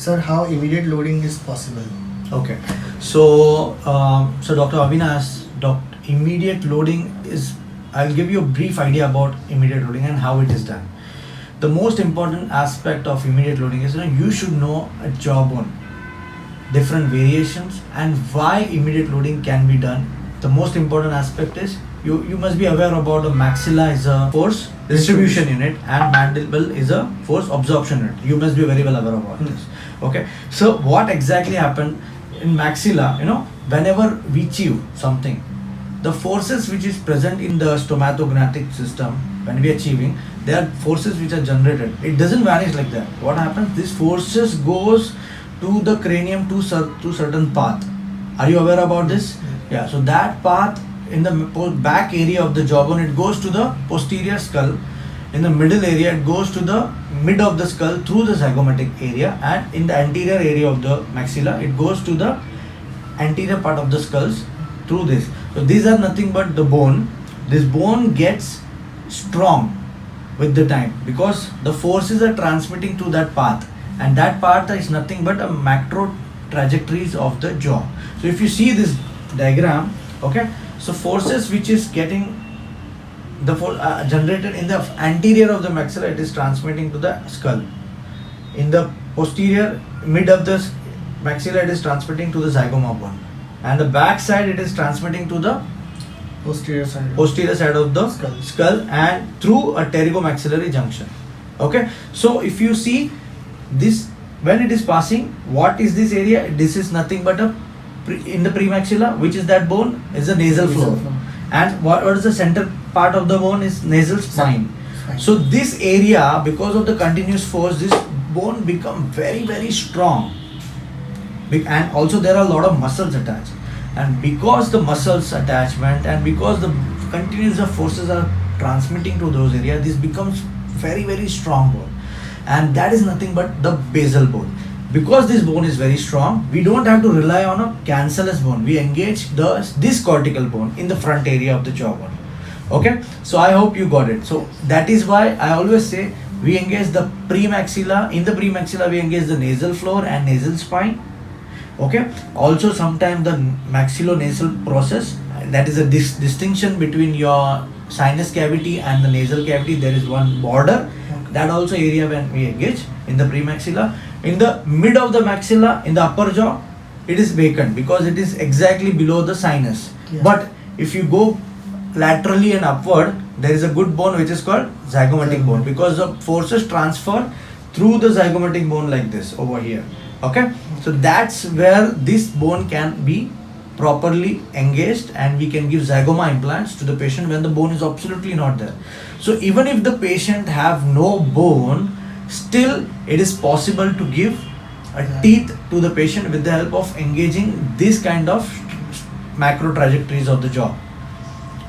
Sir, how immediate loading is possible? Okay, so Dr. Avinash, immediate loading is. I'll give you a brief idea about immediate loading and how it is done. The most important aspect of immediate loading is you should know a jawbone, different variations, and why immediate loading can be done. The most important aspect is you must be aware about the maxilla is a force distribution unit and mandible is a force absorption unit. You must be very well aware about this. Okay, so what exactly happened in maxilla? Whenever we chew something, the forces which is present in the stomatognatic system when we are chewing, they are forces which are generated. It doesn't vanish like that. What happens? These forces goes to the cranium to certain path. Are you aware about this? Yeah. So that path in the back area of the jawbone, it goes to the posterior skull. In the middle area, it goes to the mid of the skull through the zygomatic area, and in the anterior area of the maxilla, it goes to the anterior part of the skulls through this. So these are nothing but the bone. This bone gets strong with the time because the forces are transmitting to that path, and that path is nothing but a macro trajectories of the jaw. So if you see this diagram, okay, so forces which is getting the generated in the anterior of the maxilla, it is transmitting to the skull. In the posterior mid of the maxilla, it is transmitting to the zygoma bone, and the back side it is transmitting to the Posterior side of the skull and through a pterygomaxillary junction. Okay, so if you see this, when it is passing, what is this area? This is nothing but in the premaxilla, which is that bone, is the nasal floor. And what is the center part of the bone is nasal spine. So this area, because of the continuous force, this bone become very, very strong. And also there are a lot of muscles attached. And because the muscles attachment and because the continuous forces are transmitting to those areas, this becomes very, very strong bone. And that is nothing but the basal bone. Because this bone is very strong, we don't have to rely on a cancellous bone. We engage this cortical bone in the front area of the jawbone. Okay, so I hope you got it. So that is why I always say we engage the premaxilla. In the premaxilla, we engage the nasal floor and nasal spine. Okay, also sometimes the maxillo-nasal process, that is a distinction between your sinus cavity and the nasal cavity. There is one border. That also area when we engage in the premaxilla. In the mid of the maxilla, in the upper jaw, it is vacant because it is exactly below the sinus. Yeah. But if you go laterally and upward, there is a good bone which is called zygomatic bone because the forces transfer through the zygomatic bone like this over here. Okay, so that's where this bone can be properly engaged and we can give zygoma implants to the patient when the bone is absolutely not there. So even if the patient have no bone, still it is possible to give a teeth to the patient with the help of engaging this kind of macro trajectories of the jaw.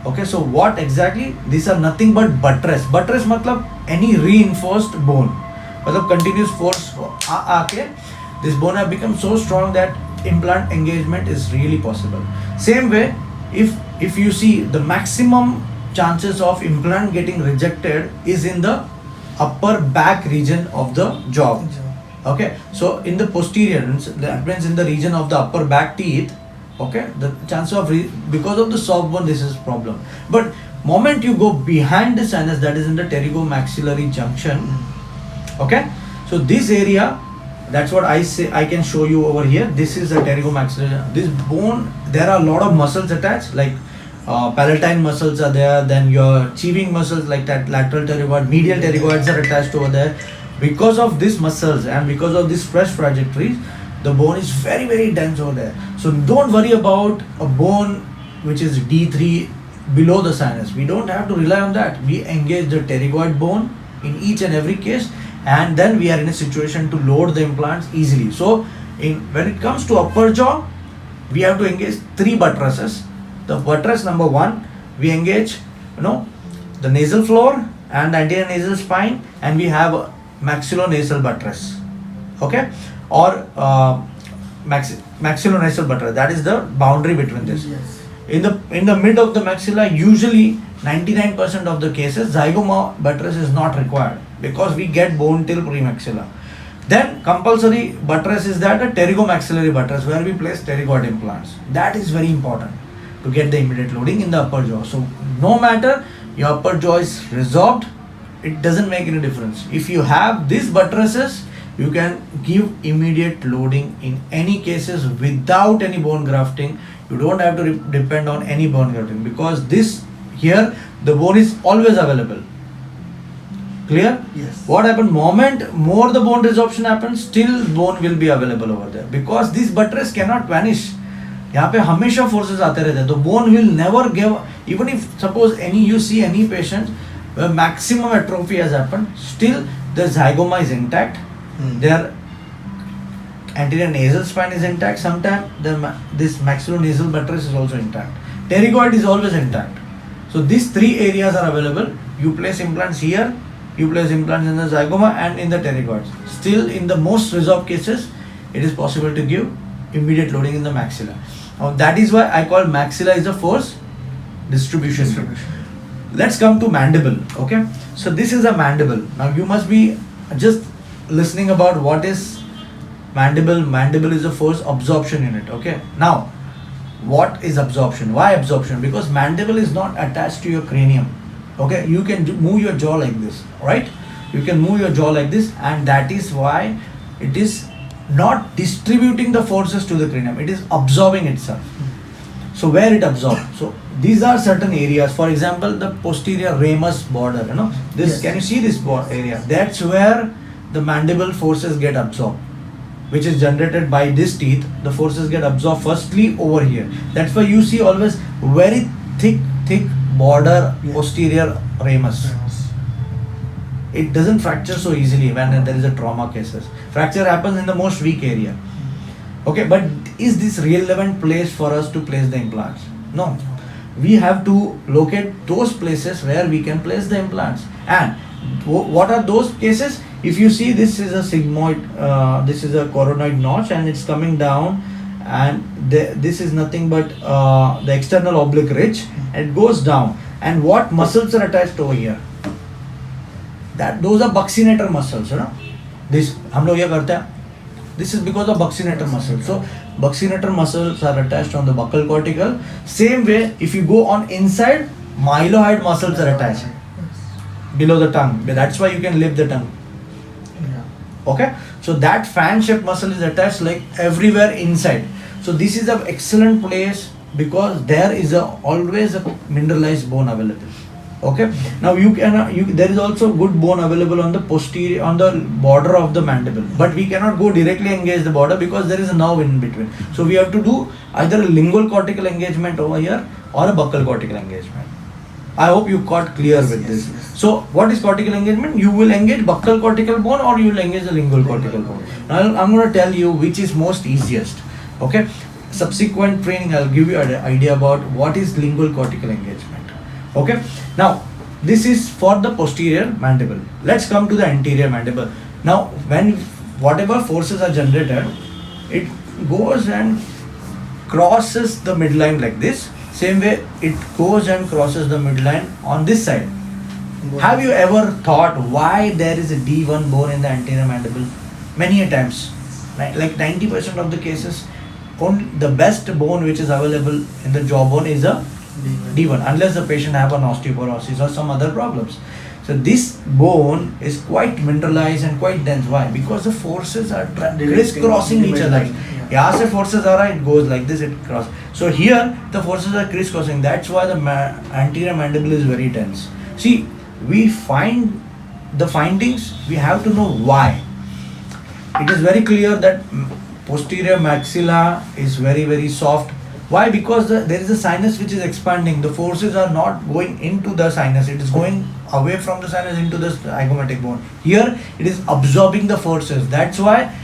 Okay, so what exactly? These are nothing but buttress. Buttress matlab any reinforced bone. Matlab continuous force aake this bone have become so strong that implant engagement is really possible. Same way, if you see the maximum chances of implant getting rejected is in the upper back region of the jaw. Okay, so in the posterior, that means in the region of the upper back teeth, okay, the chance of because of the soft bone, this is problem. But moment you go behind the sinus, that is in the pterygomaxillary junction. Okay, so this area, that's what I say. I can show you over here. This is a pterygomaxillary. This bone, there are a lot of muscles attached, like palatine muscles are there. Then your chewing muscles, like that lateral pterygoid, medial pterygoids are attached over there. Because of these muscles and because of these fresh trajectories, the bone is very, very dense over there. So don't worry about a bone which is D3 below the sinus. We don't have to rely on that. We engage the pterygoid bone in each and every case, and then we are in a situation to load the implants easily. So when it comes to upper jaw, we have to engage 3 buttresses. The buttress number 1, we engage the nasal floor and the anterior nasal spine, and we have a maxillo-nasal buttress, okay, or maxillo-nasal buttress. That is the boundary between this. Yes. In the mid of the maxilla, usually 99% of the cases, zygoma buttress is not required because we get bone till premaxilla. Then compulsory buttress is that a pterygomaxillary buttress where we place pterygoid implants. That is very important to get the immediate loading in the upper jaw. So no matter your upper jaw is resorbed, it doesn't make any difference. If you have these buttresses, you can give immediate loading in any cases without any bone grafting. You don't have to depend on any bone grafting because this here the bone is always available. Clear? Yes. What happens moment more the bone resorption happens, still bone will be available over there because this buttress cannot vanish. यहाँ पे हमेशा forces आते रहते हैं तो bone will never give, even if suppose any you see any patient where maximum atrophy has happened, still the zygoma is intact, their anterior nasal spine is intact, sometimes this maxillo-nasal buttress is also intact, pterygoid is always intact. So these three areas are available. You place implants here, you place implants in the zygoma and in the pterygoids. Still in the most resolved cases, it is possible to give immediate loading in the maxilla. Now that is why I call maxilla is a force distribution. Let's come to mandible. Okay, so this is a mandible. Now you must be just listening about what is mandible. Mandible is a force absorption unit. Okay, now what is absorption? Why absorption? Because mandible is not attached to your cranium. Okay, you can move your jaw like this, right? You can move your jaw like this, and that is why it is not distributing the forces to the cranium, it is absorbing itself. So where it absorbs? So these are certain areas. For example, the posterior ramus border, you know, this, Yes. can you see this area? That's where the mandible forces get absorbed, which is generated by this teeth. The forces get absorbed firstly over here. That's why you see always very thick border, Yeah. posterior ramus. It doesn't fracture so easily when there is a trauma cases. Fracture happens in the most weak area. Okay, but is this relevant place for us to place the implants? No. We have to locate those places where we can place the implants. And what are those cases? If you see, this is a sigmoid, this is a coronoid notch and it's coming down, and this is nothing but the external oblique ridge. It goes down. And what muscles are attached over here? Those are buccinator muscles, you know. This हम लोग ये करते हैं. This is because of buccinator muscles. So buccinator muscles are attached on the buccal cortical. Same way, if you go on inside, mylohyoid muscles are attached below the tongue. That's why you can lift the tongue. Okay, so that fan-shaped muscle is attached like everywhere inside. So this is an excellent place because there is always a mineralized bone available. Okay, now there is also good bone available on the posterior, on the border of the mandible, but we cannot go directly engage the border because there is a nerve in between. So we have to do either a lingual cortical engagement over here or a buccal cortical engagement. I hope you got clear with this. Yes. So what is cortical engagement? You will engage buccal cortical bone or you will engage the lingual cortical bone. Now I'm going to tell you which is most easiest. Okay, subsequent training I'll give you an idea about what is lingual cortical engagement. Okay, now this is for the posterior mandible. Let's come to the anterior mandible. Now when whatever forces are generated, it goes and crosses the midline like this. Same way it goes and crosses the midline on this side. Have you ever thought why there is a D1 bone in the anterior mandible? Many a times, like 90% of the cases, only the best bone which is available in the jawbone is a D1, unless the patient have an osteoporosis or some other problems. So this bone is quite mineralized and quite dense. Why? Because the forces are crisscrossing each other. यहाँ से forces आ रहा है, it goes like this, it cross. So here the forces are crisscrossing. That's why the anterior mandible is very dense. See, we find the findings. We have to know why. It is very clear that posterior maxilla is very soft. Why? Because there is a sinus which is expanding. The forces are not going into the sinus. It is going away from the sinus into the zygomatic bone. Here it is absorbing the forces. That's why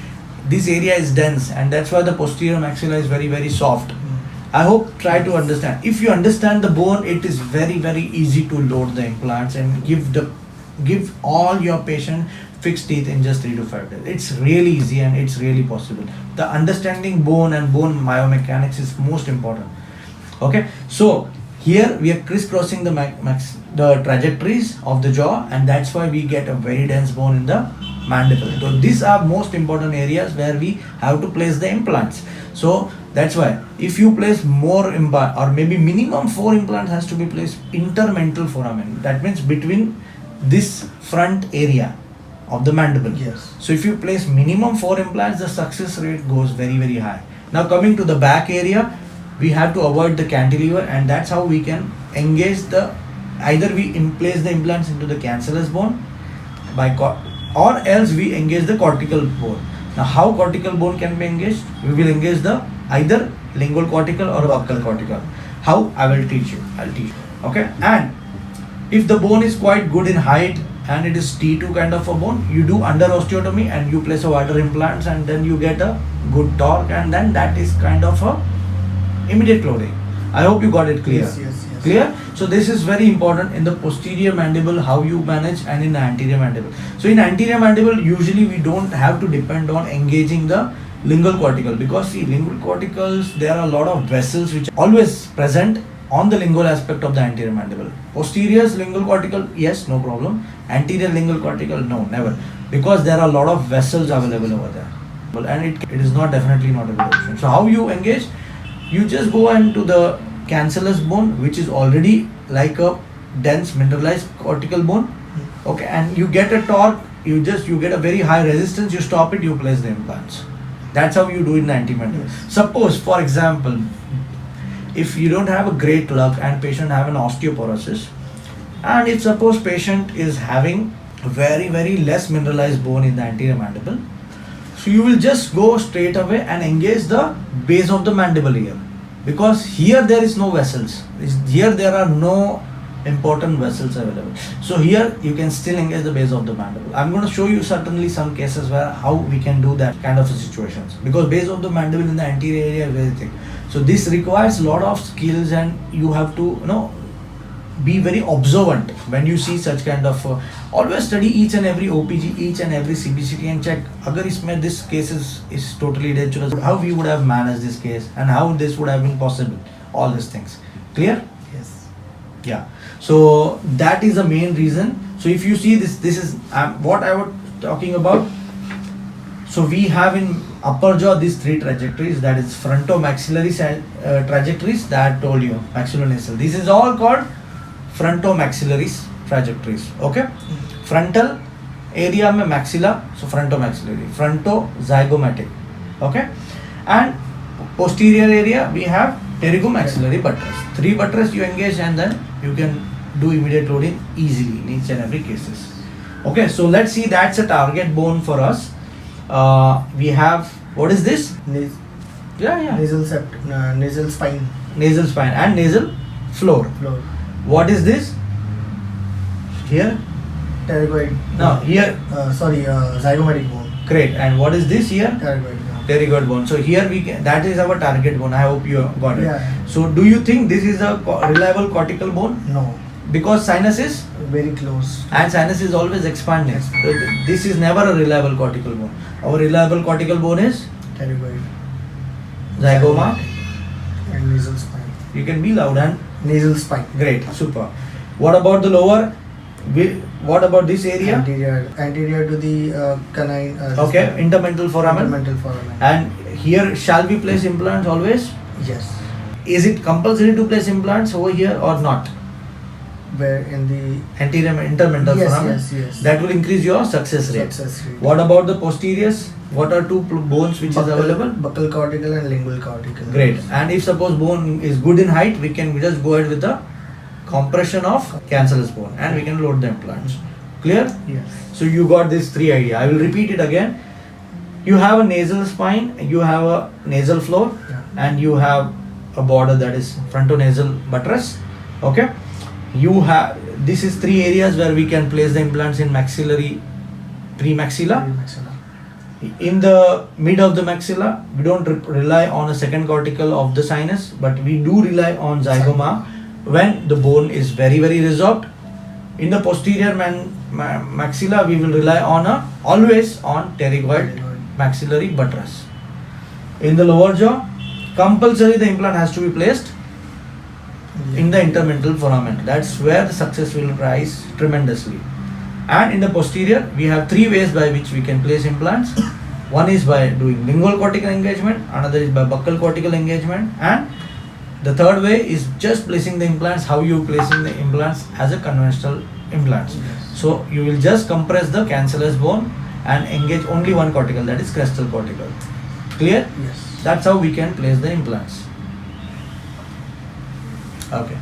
this area is dense, and that's why the posterior maxilla is very soft. I hope try to understand. If you understand the bone, it is very easy to load the implants and give all your patient fixed teeth in just 3 to 5 days. It's really easy and it's really possible. The understanding bone and bone biomechanics is most important. Okay, so here we are crisscrossing the trajectories of the jaw, and that's why we get a very dense bone in the mandible. So these are most important areas where we have to place the implants. So that's why if you place more implant, or maybe minimum 4 implants has to be placed intermental foramen. That means between this front area of the mandible. Yes. So if you place minimum 4 implants, the success rate goes very very high. Now coming to the back area, we have to avoid the cantilever, and that's how we can engage the, either we place the implants into the cancellous bone by or else we engage the cortical bone. Now how cortical bone can be engaged? We will engage the either lingual cortical or buccal cortical. How? I will teach you. I'll teach you. Okay. And if the bone is quite good in height and it is T2 kind of a bone, you do under osteotomy and you place a wider implants, and then you get a good torque, and then that is kind of a immediate loading. I hope you got it clear. Yes. Clear? So this is very important in the posterior mandible, how you manage, and in the anterior mandible. So in anterior mandible, usually we don't have to depend on engaging the lingual cortical, because see, lingual corticals, there are a lot of vessels which are always present on the lingual aspect of the anterior mandible. Posterior lingual cortical, yes, no problem. Anterior lingual cortical, no, never, because there are a lot of vessels available over there, and it is definitely not a good option. So how you engage? You just go into the cancellous bone, which is already like a dense mineralized cortical bone, okay, and you get a torque, you get a very high resistance, you stop it, you place the implants. That's how you do it in the antemandible. Yes. Suppose, for example, if you don't have a great luck and patient have an osteoporosis, and if suppose patient is having a very very less mineralized bone in the anterior mandible, so you will just go straight away and engage the base of the mandible here, because here there is no vessels. Here there are no important vessels available. So here you can still engage the base of the mandible. I'm going to show you certainly some cases where how we can do that kind of situations, because base of the mandible in the anterior area is very thick. So this requires a lot of skills, and you have to be very observant when you see such kind of always study each and every OPG, each and every CBCT, and check agar isme this case is totally dangerous, how we would have managed this case and how this would have been possible, all these things. Clear? Yes. Yeah. So that is the main reason. So if you see this is what I was talking about. So we have in upper jaw these 3 trajectories, that is frontomaxillary trajectories that I told you, maxillonasil. This is all called frontomaxillary trajectories. Okay. Frontal area में maxilla, so frontomaxillary, frontozygomatic. Okay. And posterior area we have pterygomaxillary buttress. 3 buttress you engage, and then you can do immediate loading easily in each and every cases. Okay. So let's see, that's a target bone for us. We have, what is this? Nasal spine. Nasal spine and nasal floor. What is this? Here? Pterygoid. No, here. Zygomatic bone. Great. And what is this here? Pterygoid bone. Pterygoid bone. So here we can, that is our target bone. I hope you got it. Yeah. So do you think this is a reliable cortical bone? No. Because sinus is? Very close. And sinus is always expanding. So this is never a reliable cortical bone. Our reliable cortical bone is? Pterygoid. Zygoma. And nasal spine. You can be loud. And? Nasal spine. Great. Super. What about the lower? What about this area? Anterior to the canine. Okay, intermental foramen. Intermental foramen. And here, shall we place implants always? Yes. Is it compulsory to place implants over here or not? Where in the Anterior intermental foramen. Yes. That will increase your success rate. Success rate. What about the posteriors? What are 2 bones which is available? Buccal cortical and lingual cortical. Great. And if suppose bone is good in height, we can just go ahead with the compression of cancellous bone, and we can load the implants. Clear? Yes. So you got these 3 ideas. I will repeat it again. You have a nasal spine, you have a nasal floor, and you have a border, that is frontonasal buttress. Okay. You have, this is 3 areas where we can place the implants in maxillary, premaxilla. In the mid of the maxilla, we don't rely on a second cortical of the sinus, but we do rely on zygoma when the bone is very very resorbed. In the posterior maxilla, we will rely on always on pterygoid maxillary buttress. In the lower jaw, compulsory the implant has to be placed in the intermental foramen. That's where the success will rise tremendously. And in the posterior, we have three ways by which we can place implants. One is by doing lingual cortical engagement, another is by buccal cortical engagement, and the third way is just placing the implants, how you placing the implants as a conventional implants. So you will just compress the cancellous bone and engage only one cortical, that is crestal cortical. Clear? Yes. That's how we can place the implants. Okay.